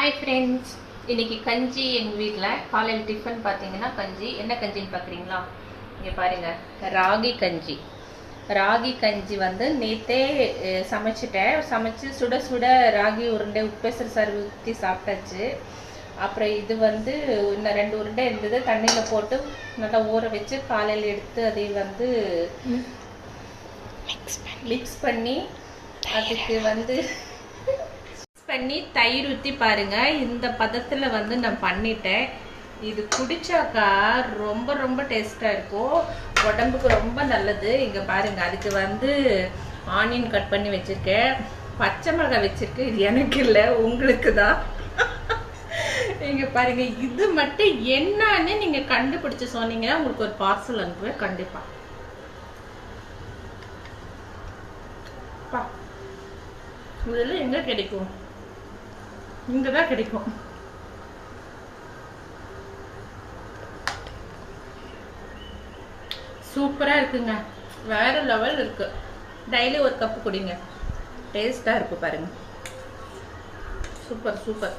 Hi friends, இன்னைக்கு கஞ்சி எங்கள் வீட்டில் காலையில் டிஃபன் பார்த்தீங்கன்னா கஞ்சி. என்ன கஞ்சின்னு பார்க்குறீங்களா? இங்கே பாருங்கள், ராகி கஞ்சி வந்து நேற்றே சமைச்சு சுட சுட ராகி உருண்டை உப்பேசர் சாறு ஊற்றி சாப்பிட்டாச்சு. அப்புறம் இது வந்து இன்னும் 2 உருண்டை இருந்தது, தண்ணியில் போட்டு நல்லா ஊற வச்சு காலையில் எடுத்து அதை வந்து மிக்ஸ் பண்ணி அதுக்கு வந்து பண்ணி தயிர் ஊற்றி பாருங்க. இந்த பதத்தில் வந்து நான் பண்ணிட்டேன். இது குடிச்சாக்கா ரொம்ப ரொம்ப டேஸ்டாக இருக்கும், உடம்புக்கு ரொம்ப நல்லது. இங்கே பாருங்க, அதுக்கு வந்து ஆனியன் கட் பண்ணி வச்சுருக்கேன், பச்சை மிளகாய் வச்சுருக்கேன். இது எனக்கு இல்லை, உங்களுக்கு தான். இங்கே பாருங்க, இது மட்டும் என்னன்னு நீங்கள் கண்டுபிடிச்சு சொன்னீங்கன்னா உங்களுக்கு ஒரு பார்சல் அனுப்புவேன் கண்டிப்பாக. இதெல்லாம் எங்கே கிடைக்கும்? இங்கே தான் கிடைக்கும். சூப்பராக இருக்குங்க, வேற லெவல் இருக்கு. டெய்லி ஒரு கப்பு குடிங்க, டேஸ்டாக இருக்கு பாருங்க. Super super.